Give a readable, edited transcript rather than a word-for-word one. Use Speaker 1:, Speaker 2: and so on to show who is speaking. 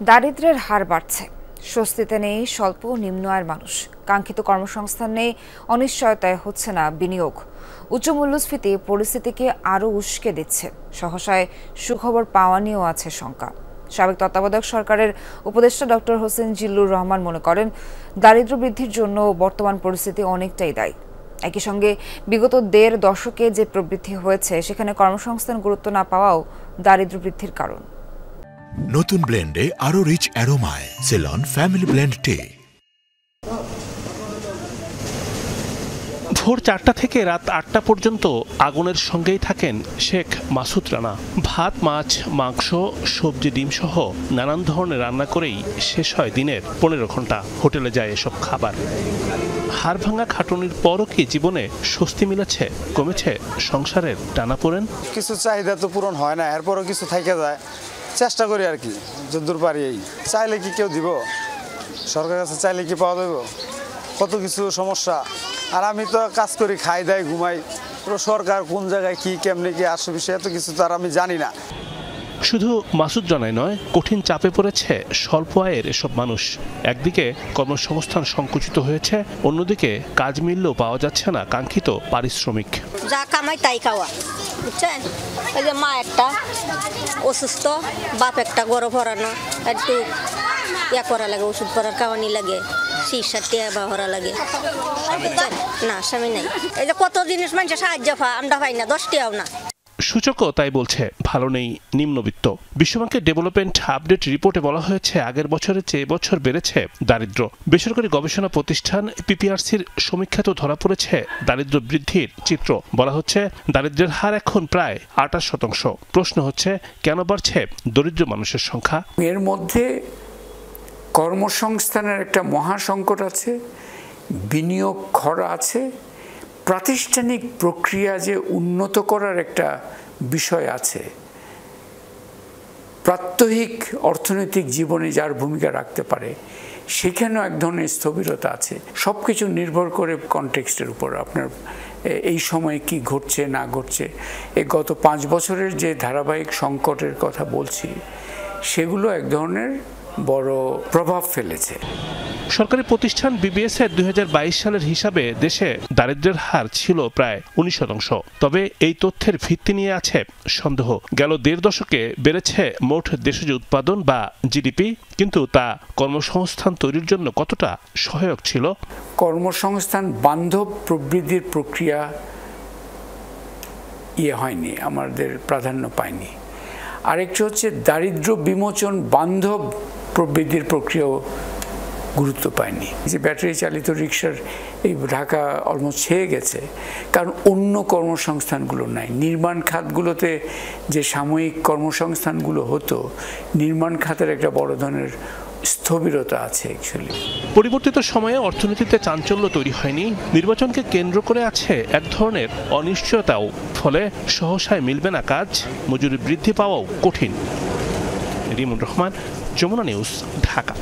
Speaker 1: দারিদ্র্যের হার বাড়ছে, স্বস্তিতে নেই স্বল্প নিম্ন আয়ের মানুষ, কাঙ্ক্ষিত কর্মসংস্থান নেই, অনিশ্চয়তায় হচ্ছে না বিনিয়োগ। উচ্চ মূল্যস্ফীতি পরিস্থিতিকে আরও উস্কে দিচ্ছে। সহসায় সুখবর পাওয়া নিয়েও আছে শঙ্কা। সাবেক তত্ত্বাবধায়ক সরকারের উপদেষ্টা ডক্টর হোসেন জিল্লুর রহমান মনে করেন, দারিদ্র্য বৃদ্ধির জন্য বর্তমান পরিস্থিতি অনেকটাই দায়ী। একই সঙ্গে বিগত ১.৫ দশকে যে প্রবৃদ্ধি হয়েছে সেখানে কর্মসংস্থান গুরুত্ব না পাওয়াও দারিদ্র্য বৃদ্ধির কারণ।
Speaker 2: নতুন ব্লেন্ডে আরো রিচ অ্যারোমায় সেলন ফ্যামিলি ব্লেন্ড টে।
Speaker 3: ভোর ৪টা থেকে রাত ৮টা পর্যন্ত আগুনের সঙ্গেই থাকেন শেখ মাসুদ রানা। ভাত, মাছ, মাংস, সবজি, ডিম সহ নানান ধরনের রান্না করেই শেষ হয় দিনের ১৫ ঘন্টা। হোটেলে যায় এসব খাবার। হাড় ভাঙা খাটুনির পরও কি জীবনে স্বস্তি মিলেছে? কমেছে সংসারের টানাপোড়েন?
Speaker 4: কিছু চাহিদা তো পূরণ হয় না, এরপরও কিছু থেকে যায়। চেষ্টা করি আর কি, যতদূর পারি। এই চাইলে কি কেউ দিব? সরকারের কাছে চাইলে কি পাওয়া যাবে? কত কিছু সমস্যা। আর আমি তো কাজ করি, খাই দাই, ঘুমাই। সরকার কোন জায়গায় কি কেমনে কি আসে বিষয়ে এত কিছু তো আর আমি জানি না।
Speaker 3: শুধু মাসুদ রানাই নয়, কঠিন চাপে পড়েছে স্বল্প আয়ের এসব মানুষ। একদিকে কর্মসংস্থান সংকুচিত হয়েছে, অন্যদিকে কাজ মিললেও পাওয়া যাচ্ছে না কাঙ্ক্ষিত পারিশ্রমিক।
Speaker 5: যা কামাই তাই খাওয়া, বুঝছেন? এই যে মা একটা অসুস্থ, বাপ একটা গরু ভরানো, একটু ইয়া করা লাগে, ওষুধ পড়ার খাওয়ানি লাগে, চিকিৎসার টিয়া ভরা লাগে। না, স্বামী নাই। এই যে কত জিনিস মানুষের সাহায্য পায়, আমরা পাই না, 10 টাকাও না।
Speaker 3: সূচকও তাই বলছে, ভালো নেই নিম্নবিত্ত। বিশ্বব্যাংকের ডেভেলপমেন্ট আপডেট রিপোর্টে বলা হয়েছে, আগের বছরের চেয়ে এবছর বেড়েছে দারিদ্র্য। বেসরকারি গবেষণা প্রতিষ্ঠান পিপিআরসির সমীক্ষাতেও ধরা পড়েছে দারিদ্র্য বৃদ্ধির চিত্র। বলা হচ্ছে, দারিদ্র্যের হার এখন প্রায় 28%। প্রশ্ন হচ্ছে, কেন বাড়ছে দরিদ্র মানুষের সংখ্যা?
Speaker 6: এর মধ্যে কর্মসংস্থানের একটা মহাসংকট আছে, বিনিয়োগ খরা আছে, প্রাতিষ্ঠানিক প্রক্রিয়া যে উন্নত করার একটা বিষয় আছে, প্রাত্যহিক অর্থনৈতিক জীবনে যার ভূমিকা রাখতে পারে সেখানেও এক ধরনের স্থবিরতা আছে। সব কিছু নির্ভর করে কনটেক্সটের উপর, আপনার এই সময়ে কি ঘটছে না ঘটছে। এই গত 5 বছরের যে ধারাবাহিক সংকটের কথা বলছি, সেগুলো এক ধরনের বড় প্রভাব ফেলেছে।
Speaker 3: সরকারি প্রতিষ্ঠান বিবিএস এর 2022 সালের হিসাবে দেশে দারিদ্র্যের হার ছিল প্রায় 19%। তবে এই তথ্যের ভিত্তি নিয়ে আছে সন্দেহ। গেল 1.5 দশকে বেড়েছে মোট দেশজ উৎপাদন বা জিডিপি, কিন্তু তা কর্মসংস্থান তৈরির জন্য কতটা সহায়ক ছিল?
Speaker 6: কর্মসংস্থান বান্ধব প্রবৃদ্ধির প্রক্রিয়া হয়নি, আমাদের প্রাধান্য পায়নি। আরেকটি হচ্ছে দারিদ্র্য বিমোচন বান্ধব প্রবৃদ্ধির প্রক্রিয়াও গুরুত্ব পায়নি। যে ব্যাটারি চালিত রিক্সার এই ঢাকা অলমোস্ট ছেয়ে গেছে, কারণ অন্য কর্মসংস্থানগুলো নাই। নির্মাণ খাতগুলোতে যে সাময়িক কর্মসংস্থানগুলো হতো, নির্মাণ খাতের একটা বড় ধরনের স্থবিরতা আছে। অ্যাকচুয়ালি
Speaker 3: পরিবর্তিত সময়ে অর্থনীতিতে চাঞ্চল্য তৈরি হয়নি, নির্বাচনকে কেন্দ্র করে আছে এক ধরনের অনিশ্চয়তাও। ফলে সহসায় মিলবে না কাজ, মজুরি বৃদ্ধি পাওয়াও কঠিন। রিমন রহমান, যমুনা নিউজ, ঢাকা।